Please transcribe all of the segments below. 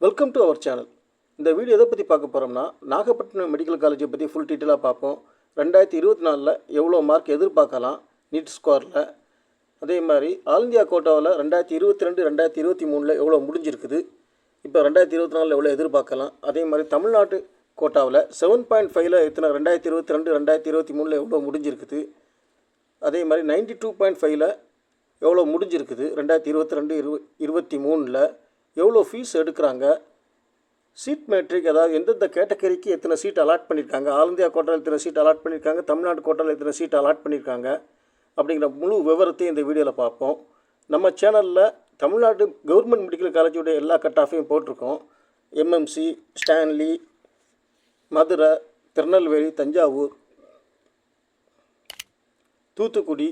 Welcome to our channel. இந்த video எதை பற்றி பார்க்க போகிறோம்னா, நாகப்பட்டினம் மெடிக்கல் காலேஜை பற்றி ஃபுல் டீட்டெயிலாக பார்ப்போம். 2024 எவ்வளோ மார்க் எதிர்பார்க்கலாம் நீட் ஸ்கோரில், அதே மாதிரி ஆல் இந்தியா கோட்டாவில் 2022 2023 எவ்வளோ முடிஞ்சிருக்குது, இப்போ 2024 எவ்வளோ எதிர்பார்க்கலாம், அதே மாதிரி தமிழ்நாட்டு கோட்டாவில் 7.5 எத்தனை 2022 2023 எவ்வளோ முடிஞ்சிருக்குது, அதே மாதிரி 92.5 எவ்வளோ முடிஞ்சிருக்குது, 2022 23 எவ்வளோ ஃபீஸ் எடுக்கிறாங்க, சீட் மேட்ரிக் அதாவது எந்தெந்த கேட்டகரிக்கு எத்தனை சீட் அலாட் பண்ணியிருக்காங்க, ஆல் இந்தியா கோட்டாவில் எத்தனை சீட் அலாட் பண்ணியிருக்காங்க, தமிழ்நாடு கோட்டாவில் எத்தனை சீட் அலாட் பண்ணியிருக்காங்க அப்படிங்கிற முழு விவரத்தையும் இந்த வீடியோவில் பார்ப்போம். நம்ம சேனலில் தமிழ்நாடு கவர்மெண்ட் மெடிக்கல் காலேஜுடைய எல்லா கட் ஆஃபையும் போட்டிருக்கோம். எம்எம்சி, ஸ்டான்லி, மதுரை, திருநெல்வேலி, தஞ்சாவூர், தூத்துக்குடி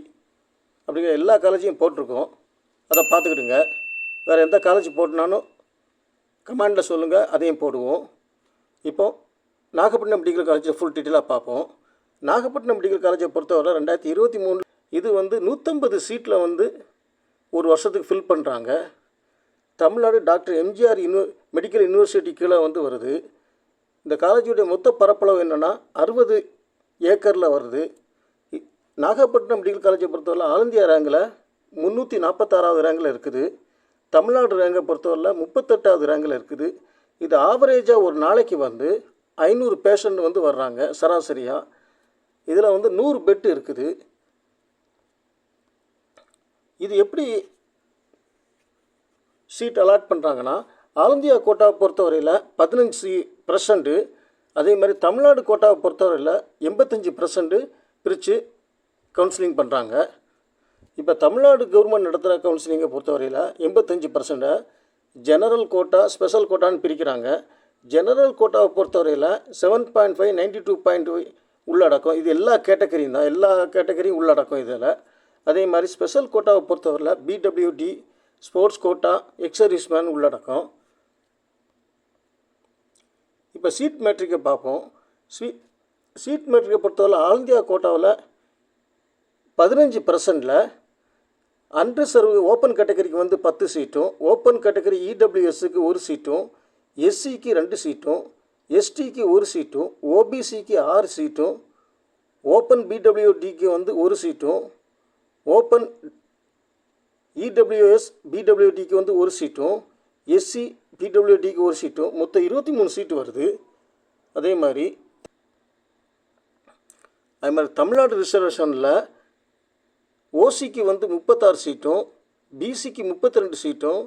அப்படிங்கிற எல்லா காலேஜையும் போட்டிருக்கோம். அதை பார்த்துக்கிடுங்க. வேறு எந்த காலேஜ் போட்டினாலும் கமெண்டில் சொல்லுங்கள், அதையும் போடுவோம். இப்போது நாகப்பட்டினம் மெடிக்கல் காலேஜை ஃபுல் டீட்டெயிலாக பார்ப்போம். நாகப்பட்டினம் மெடிக்கல் காலேஜை பொறுத்தவரை 2023 இது 150 சீட்டில் ஒரு வருஷத்துக்கு ஃபில் பண்ணுறாங்க. Tamil Nadu doctor MGR medical university கீழே வருது. இந்த காலேஜுடைய மொத்த பரப்பளவு என்னென்னா 60 ஏக்கரில் வருது. நாகப்பட்டினம் மெடிக்கல் காலேஜை பொறுத்தவரை ஆல் இந்தியா ரேங்கில் 346வது ரேங்கில் இருக்குது. தமிழ்நாடு ரேங்கை பொறுத்தவரையில் 38வது ரேங்கில் இருக்குது. இது ஆவரேஜாக ஒரு நாளைக்கு 500 பேஷண்ட் வர்றாங்க சராசரியாக. இதில் 100 பெட் இருக்குது. இது எப்படி சீட் அலாட் பண்ணுறாங்கன்னா, ஆல் இந்தியா கோட்டாவை பொறுத்தவரையில் 15%, அதே மாதிரி தமிழ்நாடு கோட்டாவை பொறுத்தவரையில் 85% பிரித்து கவுன்சிலிங் பண்ணுறாங்க. இப்போ தமிழ்நாடு கவர்மெண்ட் நடத்துகிற கவுன்சிலிங்கை பொறுத்தவரையில் 85% ஜெனரல் கோட்டா, ஸ்பெஷல் கோட்டான்னு பிரிக்கிறாங்க. ஜெனரல் கோட்டாவை பொறுத்தவரையில் 7.5 92.5 உள்ளடக்கம். இது எல்லா கேட்டகரியும் தான், எல்லா கேட்டகரியும் உள்ளடக்கம் இதில். அதே மாதிரி ஸ்பெஷல் கோட்டாவை பொறுத்தவரையில் பிடபிள்யூடி, ஸ்போர்ட்ஸ் கோட்டா, எக்ஸர்வீஸ்மேன் உள்ளடக்கம். இப்போ சீட் மேட்ரிக்கை பார்ப்போம். சீட் மேட்ரிக்கை பொறுத்தவரை ஆல் இந்தியா கோட்டாவில் 15%, அன்ரிசர்வ் ஓப்பன் கேட்டகரிக்கு 10 சீட்டும், ஓப்பன் கேட்டகரி இடபிள்யூஎஸ்க்கு 1 சீட்டும், எஸ்சிக்கு 2 சீட்டும், எஸ்டிக்கு 1 சீட்டும், ஓபிசிக்கு 6 சீட்டும், ஓப்பன் பிடபிள்யூடிக்கு 1 சீட்டும், ஓப்பன் இடபிள்யூஎஸ் பிடபிள்யூடிக்கு 1 சீட்டும், எஸ்சி பிடபிள்யூடிக்கு 1 சீட்டும், மொத்தம் 23 சீட்டு வருது. அதே மாதிரி தமிழ்நாடு ரிசர்வேஷனில் ஓசிக்கு 36 சீட்டும், பிசிக்கு 32 சீட்டும்,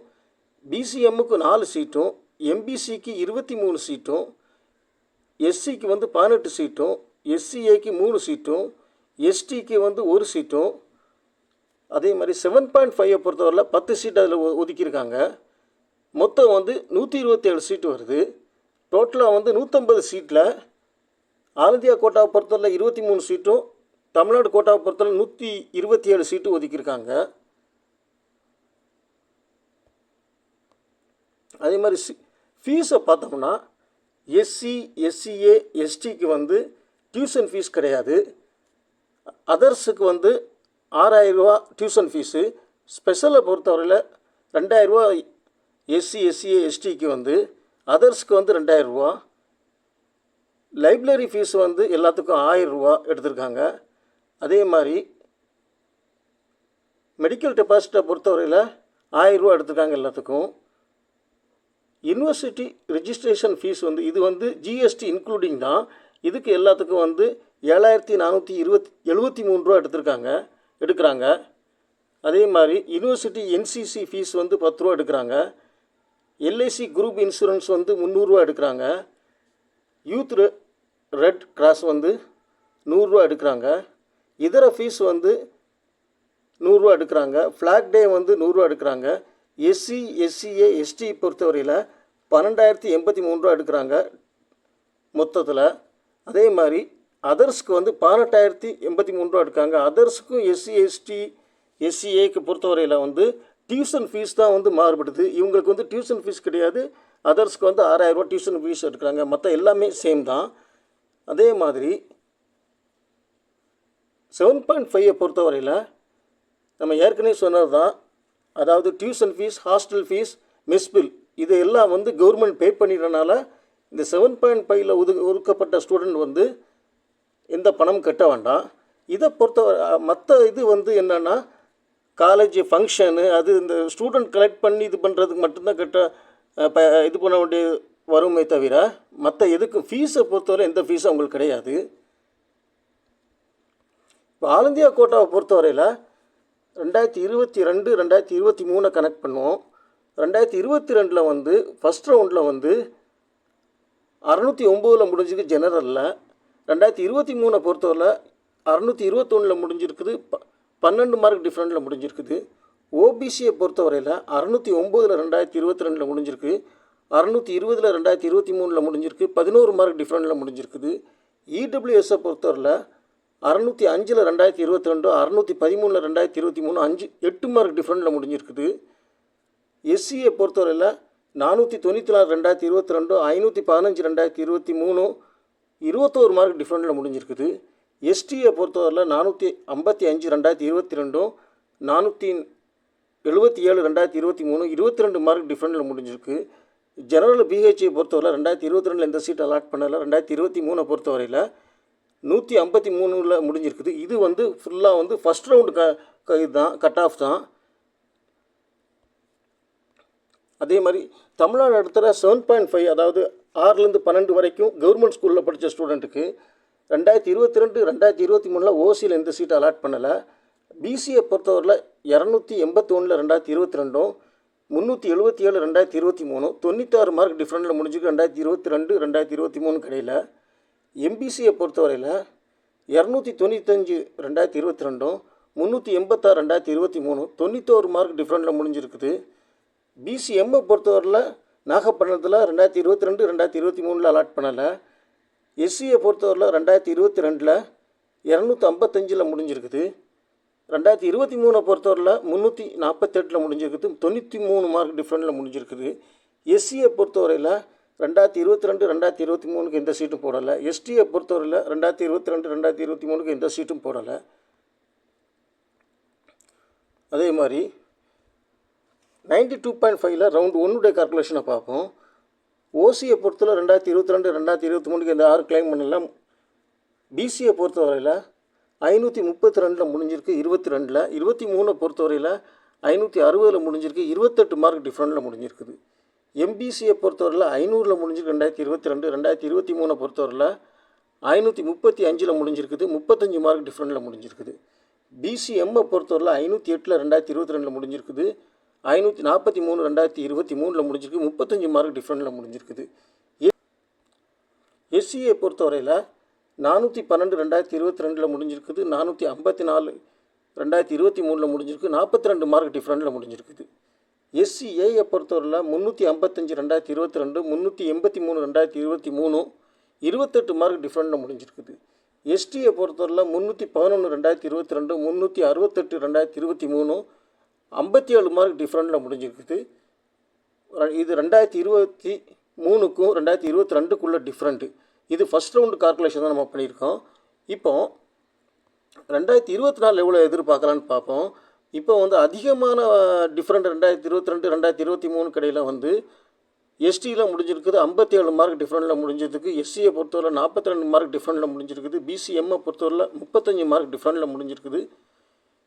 பிசிஎம்முக்கு 4 சீட்டும், எம்பிசிக்கு 23 சீட்டும், எஸ்சிக்கு 18 சீட்டும், எஸ்சிஏக்கு 3 சீட்டும், எஸ்டிக்கு 1 சீட்டும். அதே மாதிரி 7.5 பொறுத்தவரையில் 10 சீட் அதில் ஒதுக்கியிருக்காங்க. மொத்தம் 127 சீட்டு வருது. டோட்டலாக 150 சீட்டில் ஆல் இந்தியா கோட்டாவை பொறுத்தவரையில் 23 சீட்டும், தமிழ்நாடு கோட்டாவை பொறுத்தவரை 127 சீட்டு ஒதுக்கியிருக்காங்க. அதே மாதிரி ஃபீஸை பார்த்தோம்னா எஸ்சி, எஸ்சிஏ, எஸ்டிக்கு டியூஷன் ஃபீஸ் கிடையாது. அதர்ஸுக்கு 6,000 ரூபா டியூஷன் ஃபீஸு. ஸ்பெஷலை பொறுத்தவரையில் 2,000 ரூபா எஸ்சி, எஸ்சிஏ, எஸ்டிக்கு அதர்ஸுக்கு 2,000 ரூபா. லைப்ரரி ஃபீஸ் எல்லாத்துக்கும் 1000 ரூபா எடுத்திருக்காங்க. அதே மாதிரி மெடிக்கல் டெபாசிட்டை பொறுத்தவரையில் 1000 ரூபா எடுத்துருக்காங்க எல்லாத்துக்கும். யூனிவர்சிட்டி ரெஜிஸ்ட்ரேஷன் ஃபீஸ் இது ஜிஎஸ்டி இன்க்ளூடிங் தான். இதுக்கு எல்லாத்துக்கும் 7,473 ரூபா எடுக்கிறாங்க. அதே மாதிரி யூனிவர்சிட்டி என்சிசி ஃபீஸ் 10 ரூபா எடுக்கிறாங்க. எல்ஐசி குரூப் இன்சூரன்ஸ் 300 ரூபா எடுக்கிறாங்க. யூத் ரெட் கிராஸ் 100 ரூபா எடுக்கிறாங்க. இதர ஃபீஸ் 100 ரூபா எடுக்கிறாங்க. ஃப்ளாக் டே 100 ரூபா எடுக்கிறாங்க. எஸ்சி, எஸ்சிஏ, எஸ்டி பொறுத்தவரையில் 12,083 ரூபா எடுக்கிறாங்க மொத்தத்தில். அதே மாதிரி அதர்ஸ்க்கு 18,083 ரூபா எடுக்காங்க. அதர்ஸுக்கும் எஸ்சி, எஸ்டி, எஸ்சிஏக்கு பொறுத்தவரையில் டியூஷன் ஃபீஸ் தான் மாறுபடுது. இவங்களுக்கு டியூஷன் ஃபீஸ் கிடையாது. அதர்ஸ்க்கு 6,000 ரூபா டியூஷன் ஃபீஸ் எடுக்கிறாங்க. மற்ற எல்லாமே சேம் தான். அதே மாதிரி 7.5 பொறுத்தவரையில் நம்ம ஏற்கனவே சொன்னது தான். அதாவது tuition fees, hostel fees, mess bill இதையெல்லாம் வந்து கவர்மெண்ட் பே பண்ணிடுறனால இந்த 7.5ல் ஒதுக்கப்பட்ட ஸ்டூடெண்ட் வந்து எந்த பணம் கட்ட வேண்டாம். இதை பொறுத்தவரை மற்ற இது வந்து என்னென்னா காலேஜ் ஃபங்க்ஷனு அது இந்த ஸ்டூடெண்ட் கலெக்ட் பண்ணி இது பண்ணுறதுக்கு மட்டும்தான் இது பண்ண வேண்டிய வருமே தவிர மற்ற எதுக்கு ஃபீஸை பொறுத்தவரை எந்த ஃபீஸும் அவங்களுக்கு கிடையாது. இப்போ ஆல் இந்தியா கோட்டாவை பொறுத்தவரையில் 2022 2023 கனெக்ட் பண்ணுவோம். 2022 வந்து ஃபஸ்ட் ரவுண்டில் வந்து 609 முடிஞ்சிருக்கு ஜெனரலில். 2023 பொறுத்தவரை 621 முடிஞ்சிருக்குது, 12 மார்க் டிஃப்ரெண்ட்டில் முடிஞ்சிருக்குது. ஓபிசியை பொறுத்தவரையில் 609 2022 முடிஞ்சிருக்கு, 620 2023 முடிஞ்சிருக்கு, 11 மார்க் டிஃப்ரெண்ட்டில் முடிஞ்சிருக்குது. இடபிள்யூஎஸை பொறுத்தவரையில் 605 2022, 613 2023 8 மார்க் டிஃப்ரெண்ட்டில் முடிஞ்சிருக்குது. எஸ்சியை பொறுத்தவரையில் 494 2022, 515 2023 21 மார்க் டிஃப்ரெண்ட்டில் முடிஞ்சிருக்குது. எஸ்டியை பொறுத்தவரையில் 455 2022, 477 2023 22 மார்க் டிஃப்ரெண்ட்டில் முடிஞ்சிருக்கு. ஜெனரல் பிஹெச்ஐ பொறுத்தவரையில் 2022 எந்த சீட் அலாட் பண்ணலை. 2023 பொறுத்தவரையில் 153 முடிஞ்சிருக்குது. இது வந்து ஃபுல்லாக வந்து ஃபஸ்ட் ரவுண்டு இதுதான் கட் ஆஃப் தான். அதே மாதிரி தமிழ்நாடு இடத்துல 7.5 அதாவது 6லேருந்து 12 வரைக்கும் கவர்மெண்ட் ஸ்கூலில் படித்த ஸ்டூடெண்ட்டுக்கு 2022 2023 ஓசியில் எந்த சீட் அலாட் பண்ணலை. பிசியை பொறுத்தவரையில் 281 2022, 377 2023 96 மார்க் டிஃப்ரெண்ட்டில் முடிஞ்சிருக்கு 2022 2023 கிடையில. எம்பிசியை பொறுத்தவரையில் 295 2022, 386 2023 91 மார்க் டிஃப்ரெண்ட்டில் முடிஞ்சிருக்குது. பிசிஎம்மை பொறுத்தவரையில் நாகப்பட்டினத்தில் 2022 2023 அலாட் பண்ணலை. எஸ்சியை பொறுத்தவரையில் 2022 255 முடிஞ்சிருக்குது. 2023 பொறுத்தவரையில் 348 முடிஞ்சிருக்குது, 93 மார்க் டிஃப்ரெண்ட்டில் முடிஞ்சிருக்குது. எஸ்சியை பொறுத்தவரையில் 2022 2023 எந்த சீட்டும் போடலை. எஸ்டியை பொறுத்தவரையில் 2022 2023 எந்த சீட்டும் போடலை. அதே மாதிரி 92.5ல் ரவுண்ட் 1 கால்குலேஷனை பார்ப்போம். ஓசியை பொறுத்தவரை 2022 2023 இந்த 6 கிளைம் பண்ணலாம். பிசியை பொறுத்தவரையில் 532 முடிஞ்சிருக்கு 22ல். 23 பொறுத்தவரையில் 560 முடிஞ்சிருக்கு 28 மார்க் டிஃப்ரெண்ட்டில் முடிஞ்சிருக்குது. எம்பிசியை பொறுத்தவரையில் 500 முடிஞ்சிருக்கு 2022. 2023 பொறுத்தவரையில் 535 முடிஞ்சிருக்குது 35 மார்க் டிஃப்ரெண்ட்டில் முடிஞ்சிருக்குது. பிசிஎம்மை பொறுத்தவரையில் 508 2022 முடிஞ்சிருக்குது, 543 2023 முடிஞ்சிருக்கு 35 மார்க் டிஃப்ரெண்ட்டில் முடிஞ்சிருக்குது. எஸ்சியை பொறுத்தவரையில் 412 2022 முடிஞ்சிருக்குது, 454 2023 முடிஞ்சிருக்கு 42 மார்க் டிஃப்ரெண்ட்டில் முடிஞ்சிருக்குது. எஸ்சிஏயை பொறுத்தவரையில் 355 2022, 383 2023 28 மார்க் டிஃப்ரெண்ட்டில் முடிஞ்சிருக்குது. எஸ்டியை பொறுத்தவரையில் 311 2022, 368 2023 57 மார்க் டிஃப்ரெண்ட்டில் முடிஞ்சிருக்குது. இது 2023க்கும் 2022க்குள்ள டிஃப்ரெண்ட்டு. இது ஃபஸ்ட் ரவுண்டு கால்குலேஷன் தான் நம்ம பண்ணியிருக்கோம். இப்போது 2024 எவ்வளோ எதிர்பார்க்கலான்னு பார்ப்போம். இப்போ வந்து அதிகமான டிஃப்ரெண்ட் 2022 2023 கடையில் வந்து எஸ்டியில் முடிஞ்சிருக்குது 57 மார்க் டிஃப்ரெண்ட்டில் முடிஞ்சிருக்கு. எஸ்சியை பொறுத்தவரை 42 மார்க் டிஃப்ரெண்ட்டில் முடிஞ்சிருக்குது. பிசிஎம்மை பொறுத்தவரை 35 மார்க் டிஃப்ரெண்ட்டில் முடிஞ்சிருக்குது.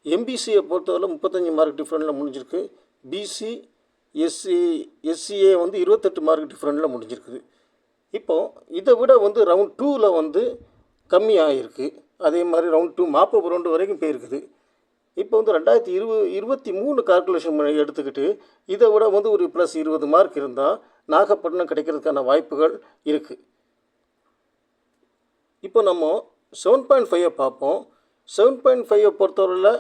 எம்பிசியை பொறுத்தவரை 35 மார்க் டிஃப்ரெண்ட்டில் முடிஞ்சிருக்கு. பிசி எஸ்சிஏ வந்து 28 மார்க் டிஃப்ரெண்ட்டில் முடிஞ்சிருக்குது. இப்போது இதை விட வந்து ரவுண்ட் 2ல் வந்து கம்மியாகிருக்கு. அதே மாதிரி ரவுண்ட் 2 40 ரவுண்டு வரைக்கும் போயிருக்குது. இப்போ வந்து 2023 கால்குலேஷன் எடுத்துக்கிட்டு இதை விட வந்து ஒரு ப்ளஸ் 20 மார்க் இருந்தால் நாகப்பட்டினம் கிடைக்கிறதுக்கான வாய்ப்புகள் இருக்குது. இப்போ நம்ம 7.5 பார்ப்போம். 7.5 பொறுத்தவரையில்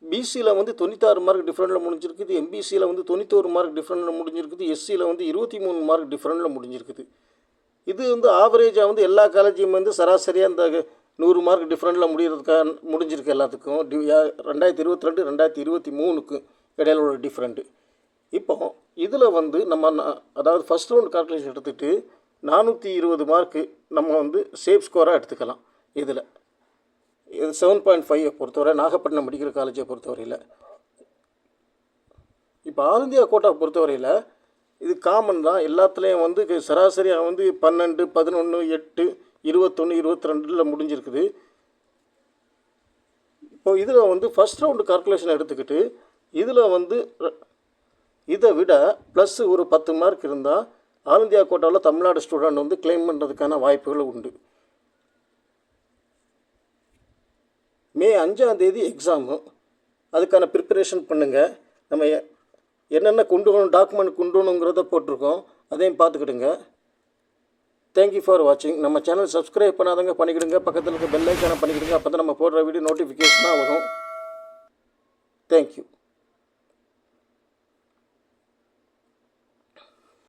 பிசியில் வந்து 96 மார்க் டிஃப்ரெண்ட்டில் முடிஞ்சிருக்குது, எம்பிசியில் வந்து 91 மார்க் டிஃப்ரெண்ட்டில் முடிஞ்சிருக்குது, எஸ்சியில் வந்து 23 மார்க் டிஃப்ரெண்ட்டில் முடிஞ்சிருக்குது. இது வந்து ஆவரேஜாக வந்து எல்லா காலேஜையும் வந்து சராசரியாக இந்த 100 மார்க் டிஃப்ரெண்ட்டில் முடிஞ்சிருக்கு எல்லாத்துக்கும். 2022 2023க்கு இடையில உள்ள டிஃப்ரெண்ட்டு. இப்போ இதில் வந்து நம்ம அதாவது ஃபஸ்ட் ரவுண்ட் கால்குலேஷன் எடுத்துகிட்டு 420 மார்க்கு நம்ம வந்து சேஃப் ஸ்கோராக எடுத்துக்கலாம். இதில் இது 7.5 பொறுத்தவரை நாகப்பட்டினம் மெடிக்கல் காலேஜை பொறுத்தவரையில். இப்போ ஆல் இந்தியா கோட்டா பொறுத்தவரையில் இது காமன் தான். எல்லாத்துலேயும் வந்து சராசரியாக வந்து 12, 11, 8, 21, 22 முடிஞ்சிருக்குது. இப்போ இதில் வந்து ஃபஸ்ட் ரவுண்டு கால்குலேஷன் எடுத்துக்கிட்டு இதில் வந்து இதை விட ப்ளஸ் ஒரு 10 மார்க் இருந்தால் ஆல் இந்தியா கோட்டாவில் தமிழ்நாடு ஸ்டூடெண்ட் வந்து கிளைம் பண்ணுறதுக்கான வாய்ப்புகள் உண்டு. மே 5ஆம் தேதி எக்ஸாமு. அதுக்கான ப்ரிப்பரேஷன் பண்ணுங்கள். நம்ம என்னென்ன கொண்டு வரணும், டாக்குமெண்ட் கொண்டு வரணுங்கிறத போட்டிருக்கோம், அதையும் பார்த்துக்கிடுங்க. தேங்க்யூ ஃபார் வாட்சிங். நம்ம சேனல் சப்ஸ்கிரைப் பண்ணாதவங்க பண்ணிக்கிடுங்க, பக்கத்தில் இருக்க பெல் ஐக்கானை பண்ணிக்கிடுங்க. அப்போ தான் நம்ம போடுற வீடியோ நோட்டிஃபிகேஷனாக வரும். தேங்க்யூ.